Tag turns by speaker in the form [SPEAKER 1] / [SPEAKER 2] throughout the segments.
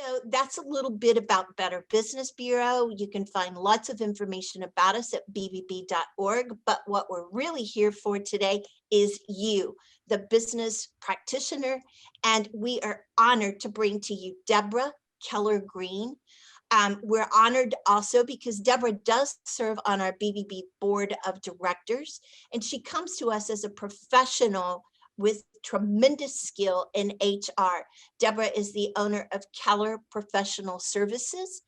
[SPEAKER 1] So that's a little bit about Better Business Bureau. You can find lots of information about us at bbb.org. But what we're really here for today is you, the business practitioner. And we are honored to bring to you Deborah Keller Green. We're honored also because Deborah does serve on our BBB Board of Directors, and she comes to us as a professional with tremendous skill in HR. Deborah is the owner of Keller Professional Services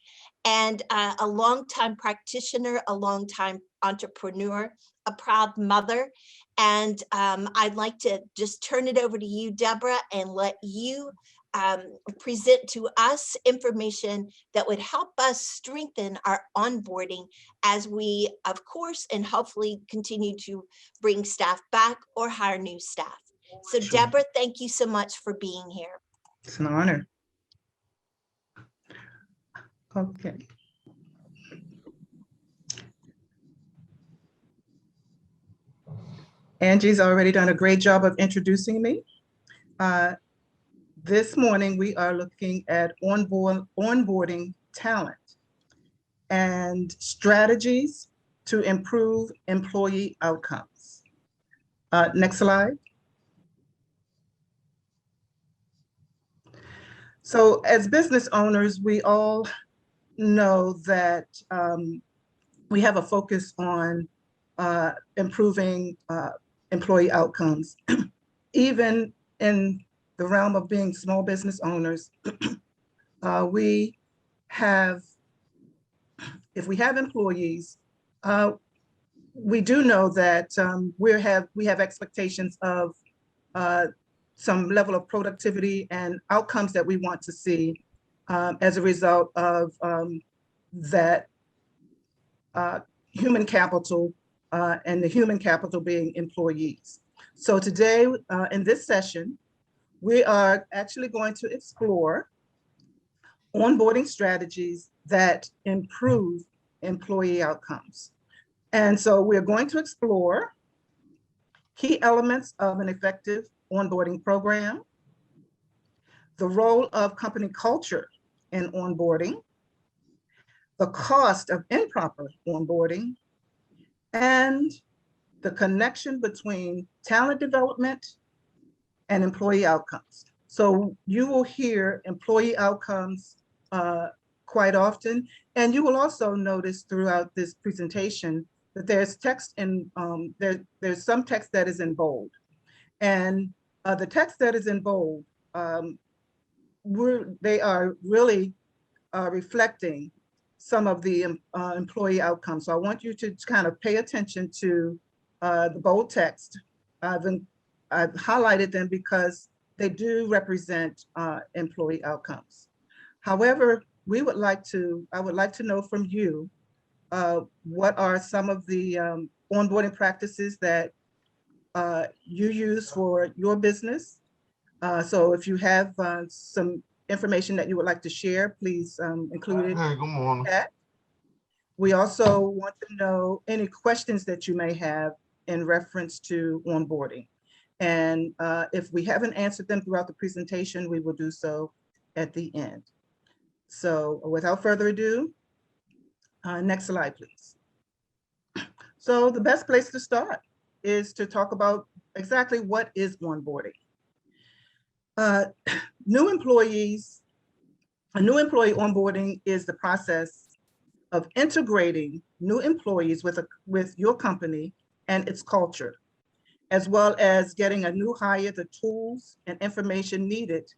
[SPEAKER 1] and a longtime practitioner, a longtime entrepreneur, a proud mother. And I'd like to just turn it over to you, Deborah, and let you present to us information that would help us strengthen our onboarding as we, of course, and hopefully continue to bring staff back or hire new staff. So
[SPEAKER 2] Sure.
[SPEAKER 1] Deborah, thank you so much for being here.
[SPEAKER 2] It's an honor. Okay. Angie's already done a great job of introducing me. This morning, we are looking at onboarding talent and strategies to improve employee outcomes. Next slide. So as business owners, we all know that we have a focus on improving employee outcomes. Even in the realm of being small business owners, we have, if we have employees, we do know that we have expectations of some level of productivity and outcomes that we want to see as a result of that human capital and the human capital being employees. So today in this session, we are actually going to explore onboarding strategies that improve employee outcomes. And so we're going to explore key elements of an effective onboarding program, the role of company culture in onboarding, the cost of improper onboarding, and the connection between talent development and employee outcomes. So you will hear employee outcomes quite often, and you will also notice throughout this presentation that there's text in, there's some text that is in bold. And the text that is in bold, they are really reflecting some of the employee outcomes. So I want you to kind of pay attention to the bold text. I've highlighted them because they do represent employee outcomes. However, I would like to know from you, what are some of the onboarding practices that you use for your business? So if you have some information that you would like to share, please include it.
[SPEAKER 3] Hey, good morning.
[SPEAKER 2] We also want to know any questions that you may have in reference to onboarding. And if we haven't answered them throughout the presentation, we will do so at the end. So without further ado, next slide, please. So the best place to start is to talk about exactly what is onboarding. New employee onboarding is the process of integrating new employees with your company and its culture, as well as getting a new hire the tools and information needed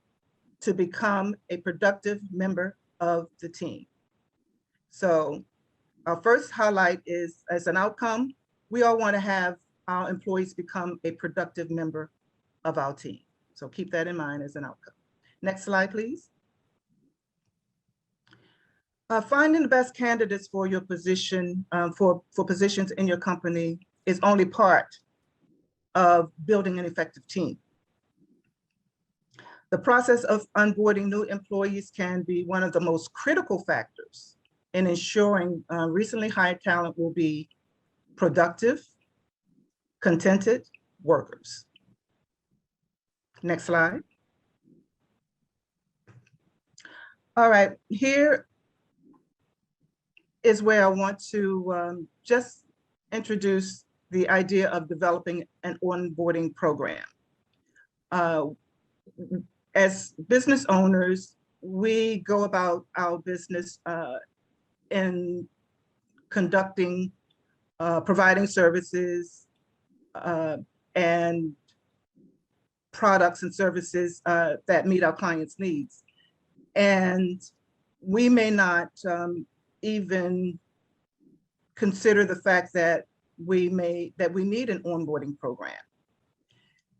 [SPEAKER 2] to become a productive member of the team. So our first highlight is, as an outcome, we all want to have our employees become a productive member of our team. So keep that in mind as an outcome. Next slide, please. Finding the best candidates for your position, for positions in your company is only part of building an effective team. The process of onboarding new employees can be one of the most critical factors in ensuring recently hired talent will be productive, contented workers. Next slide. All right, here is where I want to just introduce the idea of developing an onboarding program. As business owners, we go about our business in conducting, providing services and products and services that meet our clients' needs. And we may not even consider the fact that we need an onboarding program.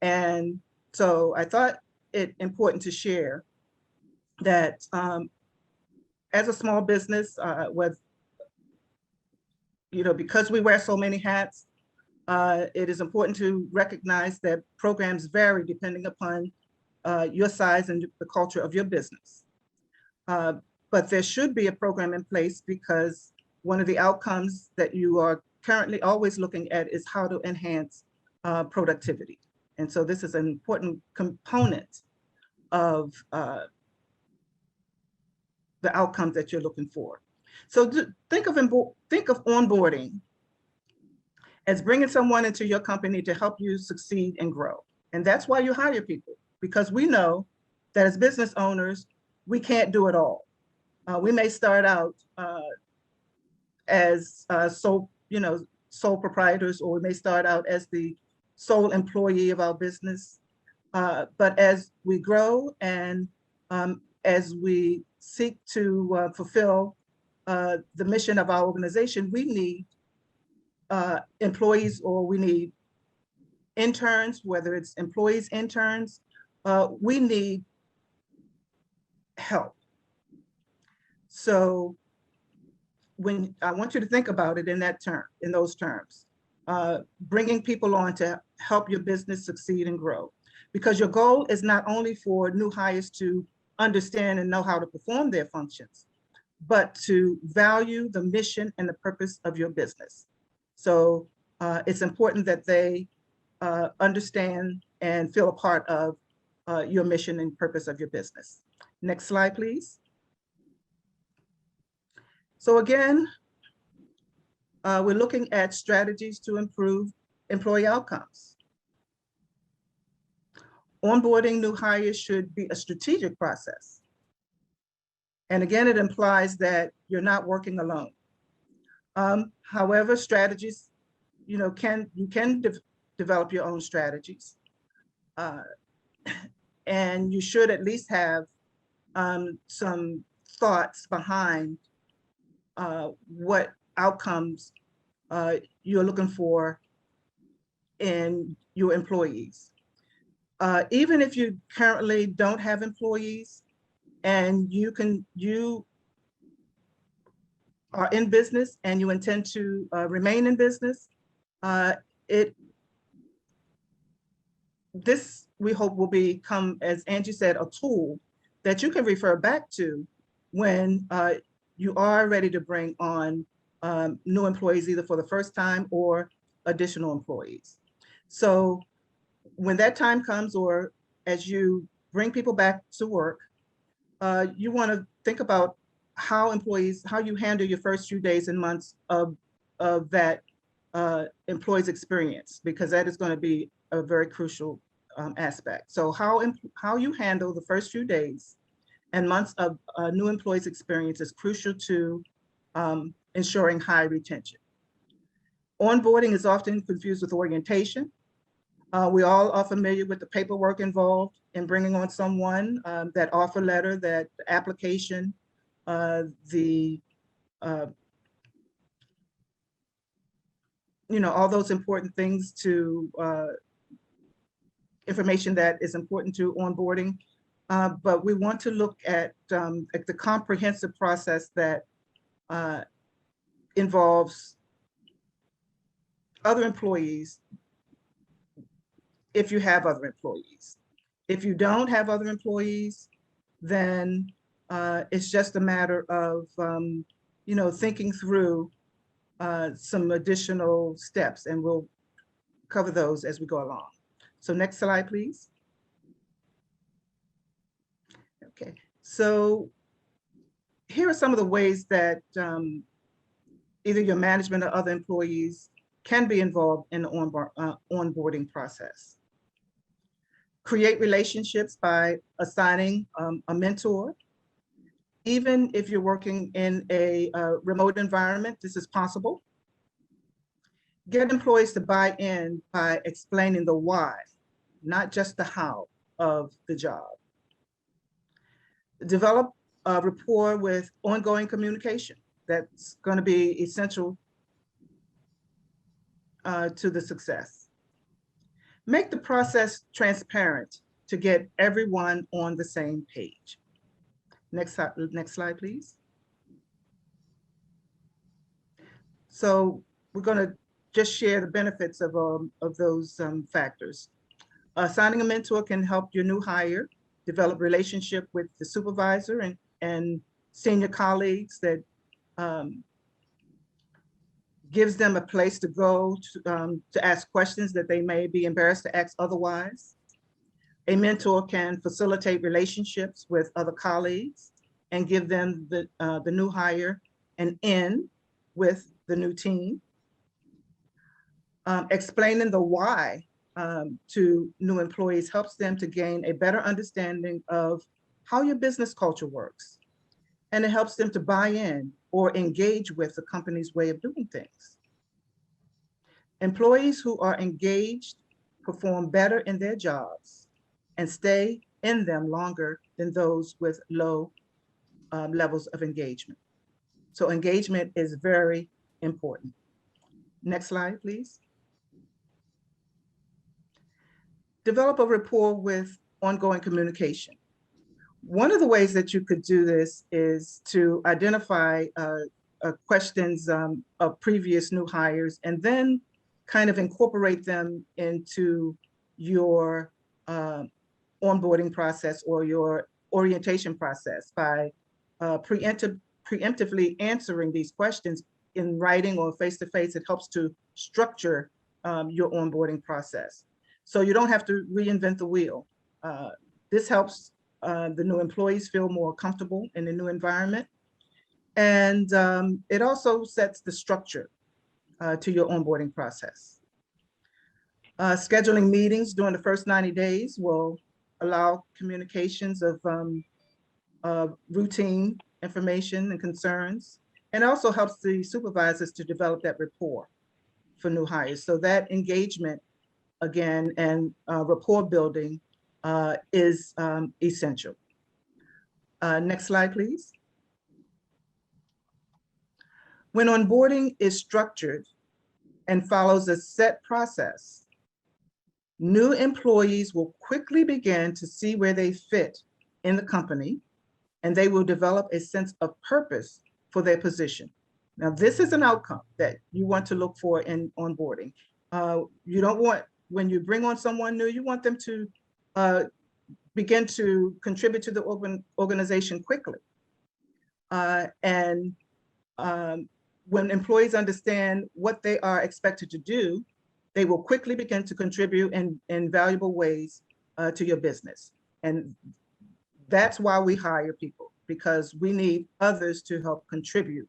[SPEAKER 2] And so I thought it important to share that as a small business, with, because we wear so many hats, it is important to recognize that programs vary depending upon your size and the culture of your business. But there should be a program in place, because one of the outcomes that you are currently always looking at is how to enhance productivity. And so this is an important component of the outcomes that you're looking for. So think of onboarding as bringing someone into your company to help you succeed and grow. And that's why you hire people, because we know that as business owners, we can't do it all. We may start out as sole proprietors, or we may start out as the sole employee of our business. But as we grow and as we seek to fulfill the mission of our organization, we need employees, or we need interns, whether it's employees, interns, we need help. So when I want you to think about it in those terms, bringing people on to help your business succeed and grow, because your goal is not only for new hires to understand and know how to perform their functions, but to value the mission and the purpose of your business. So it's important that they understand and feel a part of your mission and purpose of your business. Next slide, please. So again, we're looking at strategies to improve employee outcomes. Onboarding new hires should be a strategic process. And again, it implies that you're not working alone. However, strategies, you can develop your own strategies. And you should at least have some thoughts behind what outcomes you're looking for in your employees. Even if you currently don't have employees and you are in business and you intend to remain in business, this we hope will become, as Angie said, a tool that you can refer back to when you are ready to bring on new employees, either for the first time or additional employees. So when that time comes, or as you bring people back to work, you want to think about how you handle your first few days and months of that employee's experience, because that is going to be a very crucial aspect. So how you handle the first few days and months of a new employee's experience is crucial to ensuring high retention. Onboarding is often confused with orientation. We all are familiar with the paperwork involved in bringing on someone, that offer letter, that application, all those important things information that is important to onboarding. But we want to look at the comprehensive process that involves other employees, if you have other employees. If you don't have other employees, then it's just a matter of thinking through some additional steps, and we'll cover those as we go along. So next slide, please. Okay, so here are some of the ways that either your management or other employees can be involved in the onboarding process. Create relationships by assigning a mentor. Even if you're working in a remote environment, this is possible. Get employees to buy in by explaining the why, not just the how of the job. Develop a rapport with ongoing communication. That's going to be essential to the success. Make the process transparent to get everyone on the same page. Next slide, please. So we're going to just share the benefits of those factors. Assigning a mentor can help your new hire develop relationship with the supervisor and senior colleagues that gives them a place to go to ask questions that they may be embarrassed to ask otherwise. A mentor can facilitate relationships with other colleagues and give them the new hire an in with the new team. Explaining the why to new employees helps them to gain a better understanding of how your business culture works. And it helps them to buy in or engage with the company's way of doing things. Employees who are engaged perform better in their jobs and stay in them longer than those with low levels of engagement. So engagement is very important. Next slide, please. Develop a rapport with ongoing communication. One of the ways that you could do this is to identify questions of previous new hires and then kind of incorporate them into your onboarding process or your orientation process by preemptively answering these questions in writing or face-to-face. It helps to structure your onboarding process. So you don't have to reinvent the wheel. This helps the new employees feel more comfortable in the new environment. And it also sets the structure to your onboarding process. Scheduling meetings during the first 90 days will allow communications of routine information and concerns, and also helps the supervisors to develop that rapport for new hires. So that engagement, again, and rapport building is essential. Next slide, please. When onboarding is structured and follows a set process, new employees will quickly begin to see where they fit in the company, and they will develop a sense of purpose for their position. Now, this is an outcome that you want to look for in onboarding. You don't want, when you bring on someone new, you want them to begin to contribute to the organization quickly. When employees understand what they are expected to do, they will quickly begin to contribute in valuable ways to your business. And that's why we hire people, because we need others to help contribute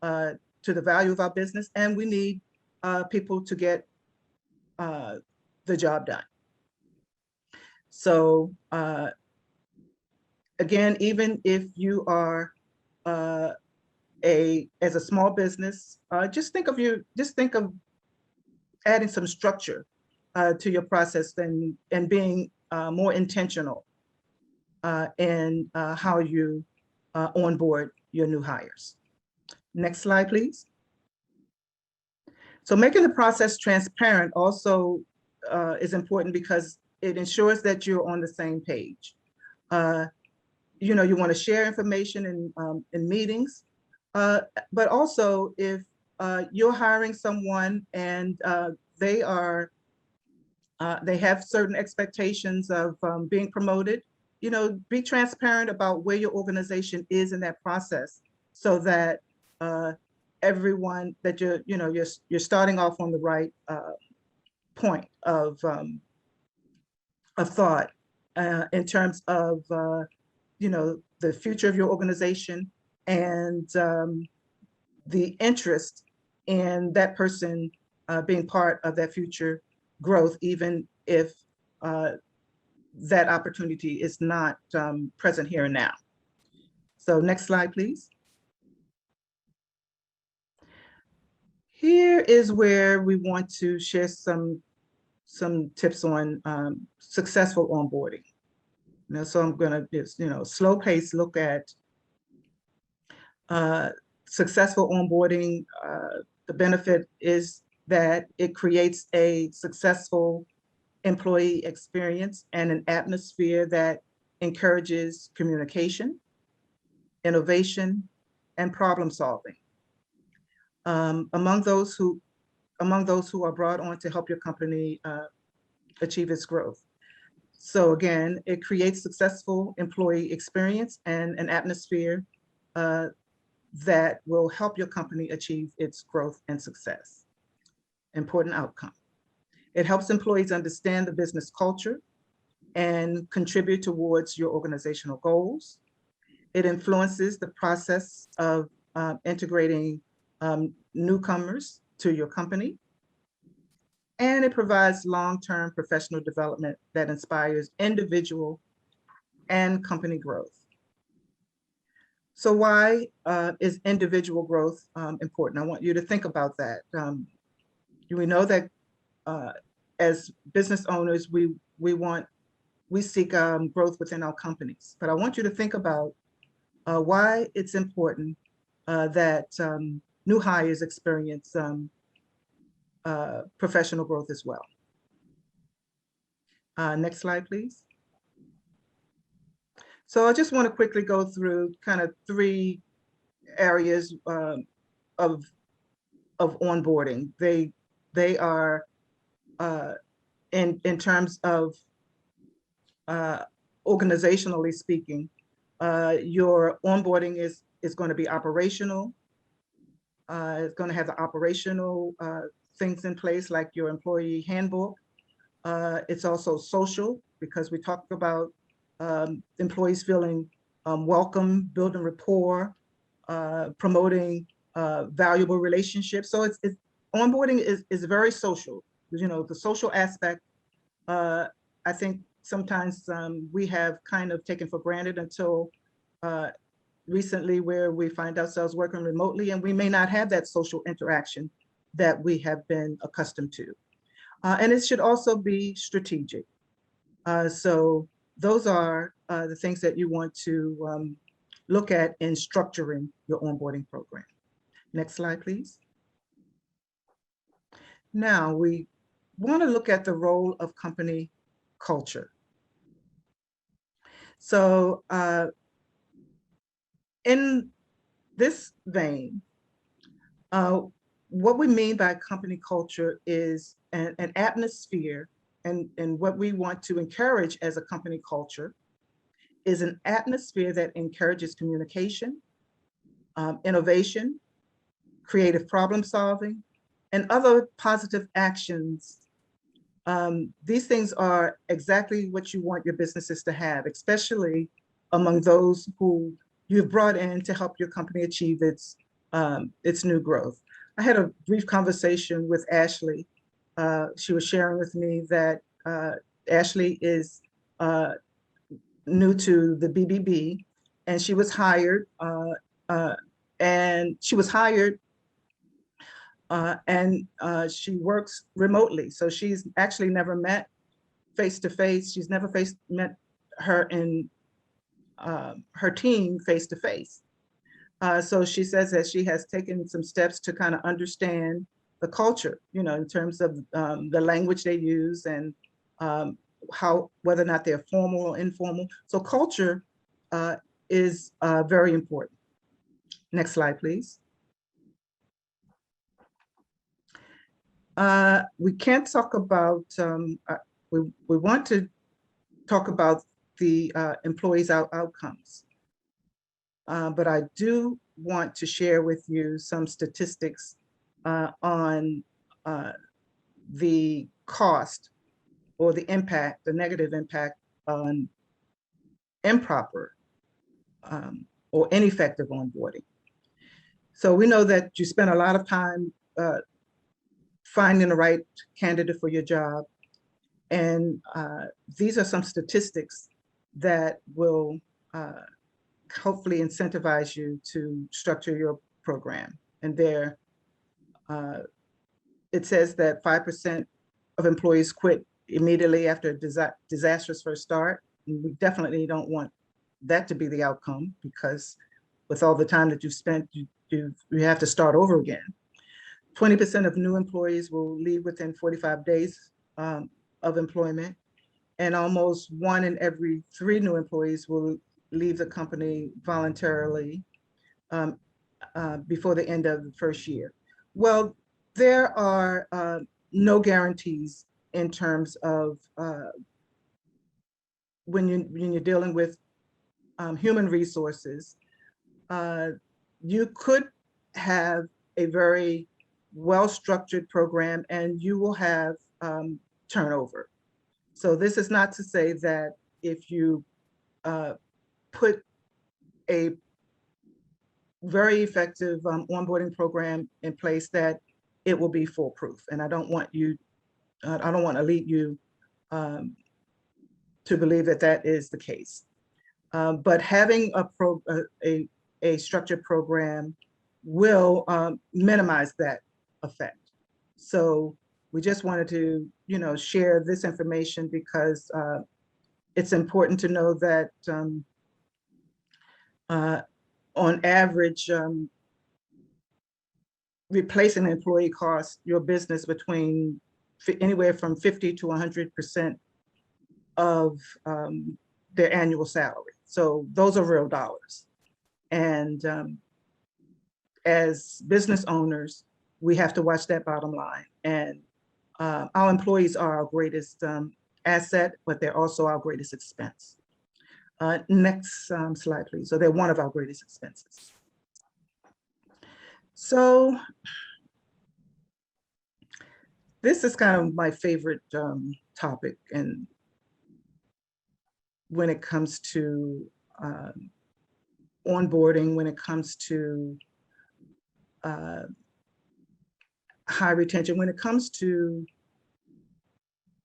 [SPEAKER 2] to the value of our business, and we need people to get the job done. So again, even if you are as a small business, just think of adding some structure to your process and being more intentional in how you onboard your new hires. Next slide, please. So making the process transparent also is important because it ensures that you're on the same page. You know, you want to share information in meetings, but also if you're hiring someone and they have certain expectations of being promoted, you know, be transparent about where your organization is in that process, so that everyone that you're starting off on the right point of thought in terms of you know, the future of your organization and the interest in that person being part of that future growth, even if that opportunity is not present here and now. So next slide, please. Here is where we want to share some tips on successful onboarding. So I'm going to just, slow pace look at successful onboarding. The benefit is that it creates a successful employee experience and an atmosphere that encourages communication, innovation, and problem solving. Among those who are brought on to help your company achieve its growth. So again, it creates successful employee experience and an atmosphere that will help your company achieve its growth and success. Important outcome. It helps employees understand the business culture and contribute towards your organizational goals. It influences the process of integrating newcomers to your company. And it provides long-term professional development that inspires individual and company growth. So why is individual growth important? I want you to think about that. We know that as business owners, we seek growth within our companies. But I want you to think about why it's important that new hires experience professional growth as well. Next slide, please. So I just want to quickly go through kind of 3 areas of onboarding. They are in terms of organizationally speaking, your onboarding is going to be operational. It's going to have the operational things in place like your employee handbook. It's also social because we talked about employees feeling welcome, building rapport, promoting valuable relationships. So it's onboarding is very social. The social aspect, I think sometimes we have kind of taken for granted until recently, where we find ourselves working remotely and we may not have that social interaction that we have been accustomed to. And it should also be strategic. So those are the things that you want to look at in structuring your onboarding program. Next slide, please. Now we want to look at the role of company culture. So in this vein, what we mean by company culture is an atmosphere, and what we want to encourage as a company culture is an atmosphere that encourages communication, innovation, creative problem solving, and other positive actions. These things are exactly what you want your businesses to have, especially among those who you've brought in to help your company achieve its new growth. I had a brief conversation with Ashley. She was sharing with me that Ashley is new to the BBB, and she was hired, and she works remotely. So she's actually never met face-to-face. She's never met her team face-to-face. So she says that she has taken some steps to kind of understand the culture, in terms of the language they use and whether or not they're formal or informal. So culture is very important. Next slide, please. We can't talk about, we want to talk about the employees' outcomes. But I do want to share with you some statistics on the cost or the impact, the negative impact on improper or ineffective onboarding. So we know that you spend a lot of time finding the right candidate for your job. And these are some statistics that will hopefully incentivize you to structure your program. And there, it says that 5% of employees quit immediately after a disastrous first start. And we definitely don't want that to be the outcome, because with all the time that you've spent, you have to start over again. 20% of new employees will leave within 45 days of employment, and almost 1 in every 3 new employees will leave the company voluntarily before the end of the first year. Well, there are no guarantees in terms of when you're dealing with human resources. You could have a very well-structured program and you will have turnover. So this is not to say that if you put a very effective onboarding program in place that it will be foolproof. And I don't want to lead you to believe that that is the case. But having a structured program will minimize that effect. So we just wanted to, share this information because it's important to know that on average, replacing an employee costs your business between anywhere from 50 to 100% of their annual salary. So those are real dollars. And as business owners, we have to watch that bottom line. And our employees are our greatest asset, but they're also our greatest expense. Next slide, please. So they're one of our greatest expenses. So this is kind of my favorite topic, and when it comes to onboarding, when it comes to high retention, when it comes to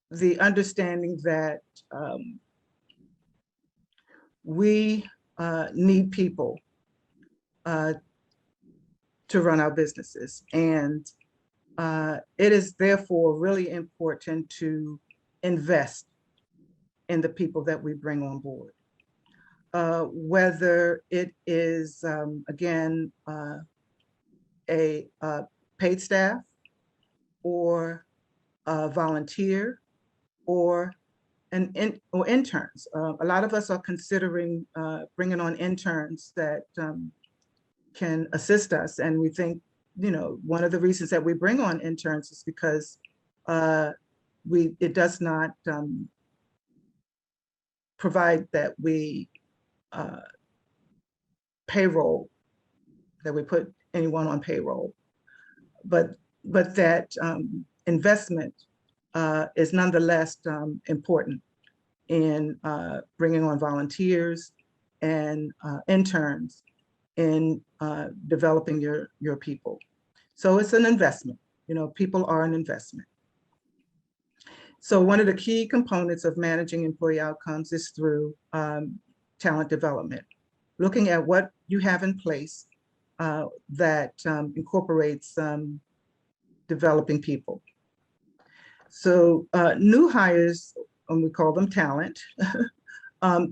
[SPEAKER 2] the understanding that we need people to run our businesses. And it is therefore really important to invest in the people that we bring on board. Whether it is, again, a paid staff or a volunteer or or interns. A lot of us are considering bringing on interns that can assist us. And we think, one of the reasons that we bring on interns is because it does not provide that we payroll, that we put anyone on payroll, but that investment is nonetheless important in bringing on volunteers and interns in developing your people. So it's an investment. People are an investment. So one of the key components of managing employee outcomes is through talent development, looking at what you have in place that incorporates developing people. So new hires, and we call them talent,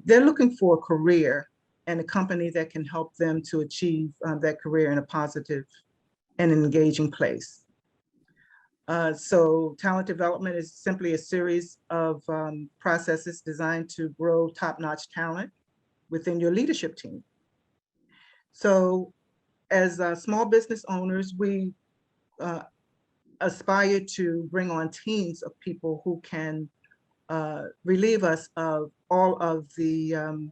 [SPEAKER 2] they're looking for a career and a company that can help them to achieve that career in a positive and engaging place. So talent development is simply a series of processes designed to grow top-notch talent within your leadership team. So as small business owners, we aspire to bring on teams of people who can relieve us of all of the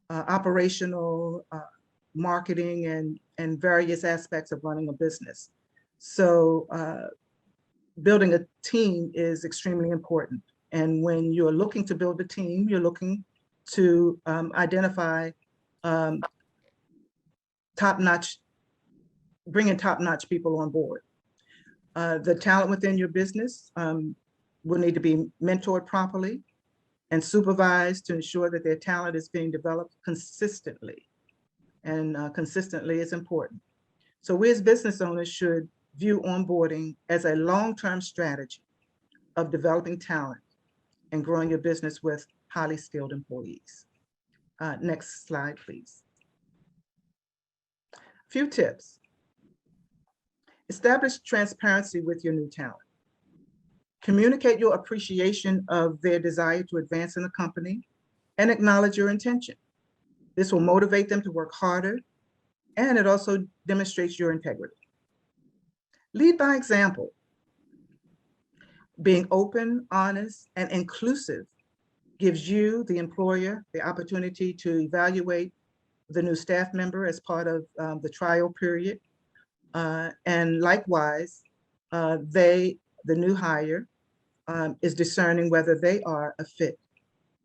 [SPEAKER 2] operational, marketing, and various aspects of running a business. So building a team is extremely important. And when you're looking to build a team, you're looking to identify um, top-notch, bringing top-notch people on board. The talent within your business will need to be mentored properly and supervised to ensure that their talent is being developed consistently. And consistently is important. So we as business owners should view onboarding as a long-term strategy of developing talent and growing your business with highly skilled employees. Next slide, please. A few tips. Establish transparency with your new talent. Communicate your appreciation of their desire to advance in the company and acknowledge your intention. This will motivate them to work harder, and it also demonstrates your integrity. Lead by example. Being open, honest, and inclusive gives you, the employer, the opportunity to evaluate the new staff member as part of the trial period. And likewise, the new hire is discerning whether they are a fit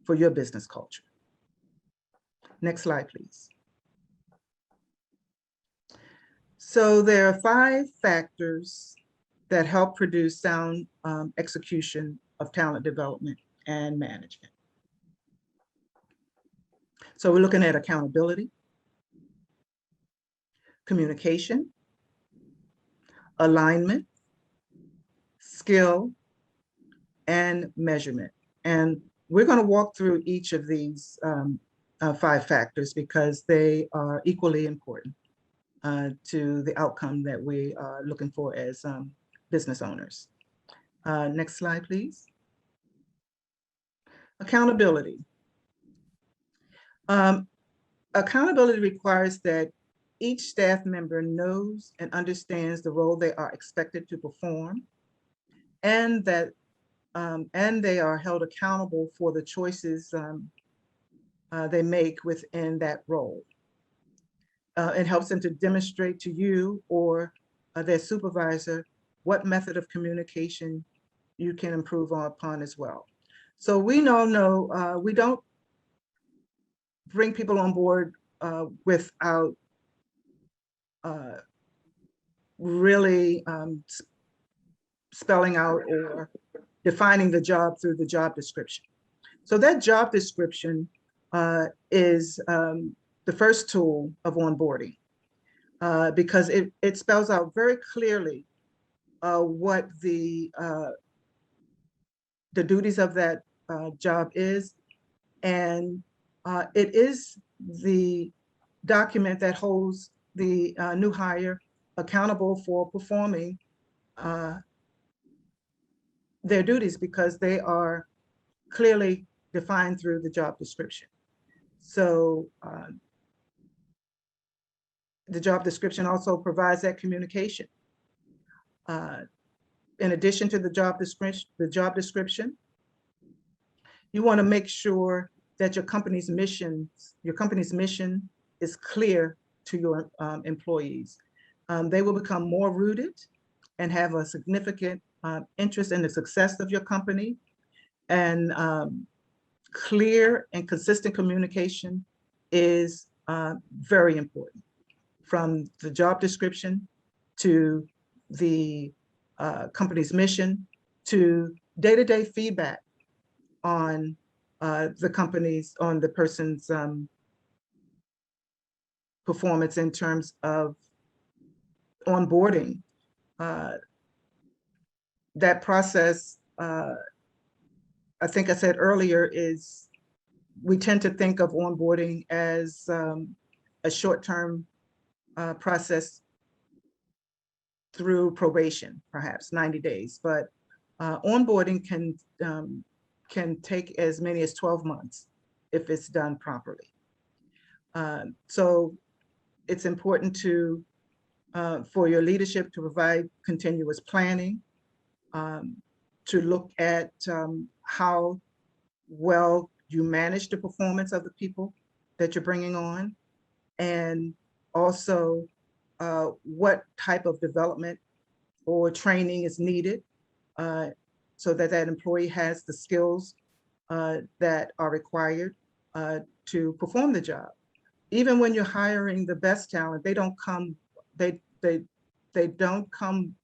[SPEAKER 2] for your business culture. Next slide, please. So there are 5 factors that help produce sound execution of talent development and management. So we're looking at accountability, communication, alignment, skill, and measurement. And we're going to walk through each of these 5 factors because they are equally important to the outcome that we are looking for as business owners. Next slide, please. Accountability. Accountability requires that each staff member knows and understands the role they are expected to perform, and that and they are held accountable for the choices they make within that role. It helps them to demonstrate to you or their supervisor what method of communication you can improve upon as well. So we know we don't bring people on board without really spelling out or defining the job through the job description. So that job description is the first tool of onboarding because it spells out very clearly what the duties of that job is, and it is the document that holds the new hire accountable for performing their duties because they are clearly defined through the job description. So the job description also provides that communication. In addition to the job description, you want to make sure that your company's mission is clear to your employees. They will become more rooted and have a significant interest in the success of your company, and clear and consistent communication is very important, from the job description to the company's mission to day-to-day feedback on the person's performance in terms of onboarding. That process, I think I said earlier, is we tend to think of onboarding as a short-term process through probation, perhaps 90 days, but onboarding can take as many as 12 months if it's done properly. So it's important for your leadership to provide continuous planning, to look at how well you manage the performance of the people that you're bringing on, and also what type of development or training is needed so that that employee has the skills that are required to perform the job. even when you're hiring the best talent, they don't come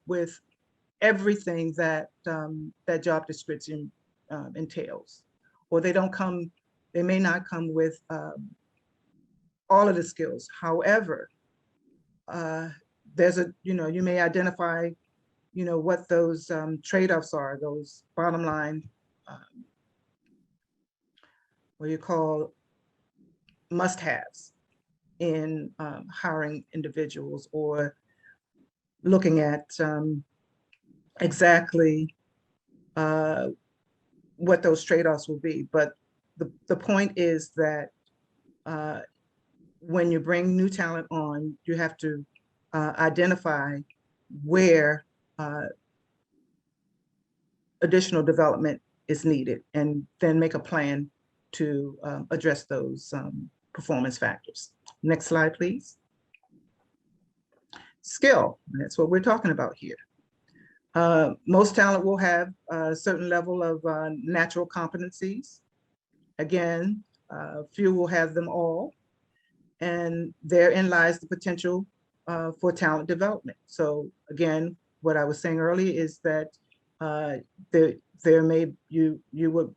[SPEAKER 2] with everything that that job description entails, or they may not come with all of the skills. However, you may identify, what those trade-offs are, those bottom line, what you call must-haves in hiring individuals, or looking at exactly what those trade-offs will be. But the point is that when you bring new talent on, you have to identify where additional development is needed, and then make a plan to address those performance factors. Next slide, please. Skill, that's what we're talking about here. Most talent will have a certain level of natural competencies. Again, few will have them all, and therein lies the potential for talent development. So again, what I was saying earlier is that you would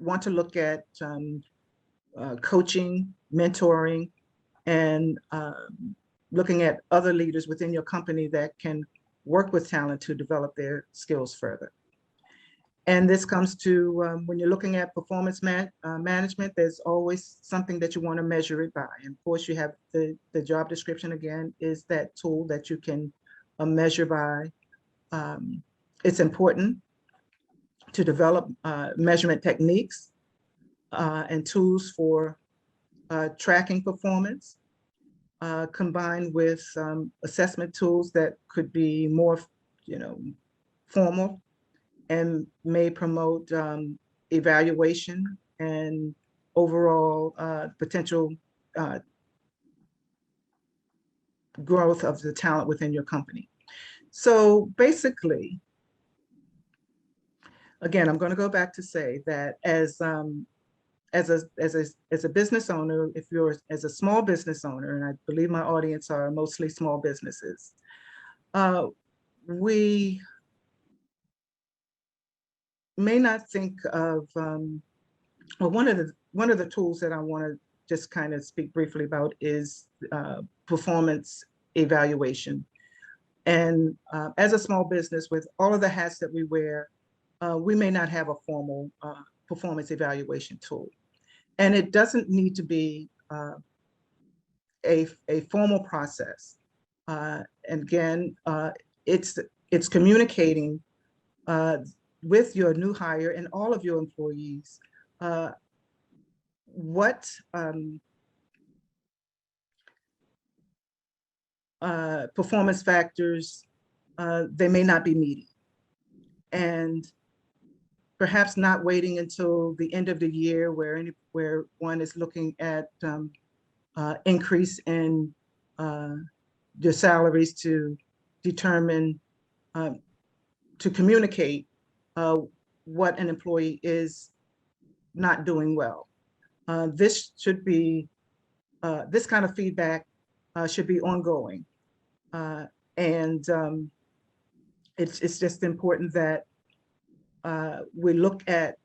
[SPEAKER 2] want to look at coaching, mentoring, and looking at other leaders within your company that can work with talent to develop their skills further. And this comes to when you're looking at performance management, there's always something that you want to measure it by. And of course, you have the job description, again, is that tool that you can measure by. It's important to develop measurement techniques and tools for tracking performance, combined with assessment tools that could be more, formal, and may promote evaluation and overall potential growth of the talent within your company. So basically, again, I'm going to go back to say that as a business owner, if you're as a small business owner, and I believe my audience are mostly small businesses, we may not think of, well, one of the tools that I want to just kind of speak briefly about is performance evaluation. And as a small business, with all of the hats that we wear, we may not have a formal performance evaluation tool. And it doesn't need to be a formal process. And again, it's communicating with your new hire and all of your employees what performance factors they may not be meeting, and perhaps not waiting until the end of the year where one is looking at increase in your salaries to determine, to communicate what an employee is not doing well. This should be, this kind of feedback should be ongoing. And it's just important that we look at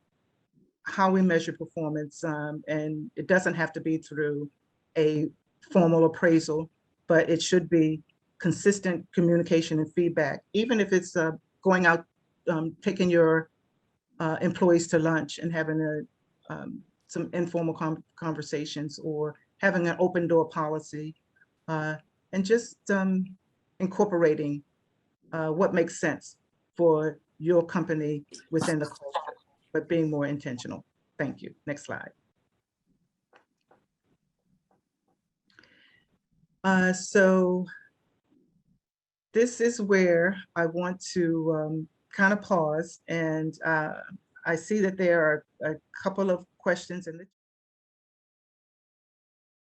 [SPEAKER 2] how we measure performance, and it doesn't have to be through a formal appraisal, but it should be consistent communication and feedback, even if it's going out, taking your employees to lunch and having some informal conversations, or having an open door policy, and just incorporating what makes sense for your company within the culture, but being more intentional. Thank you. Next slide. So this is where I want to kind of pause, and I see that there are a couple of questions in the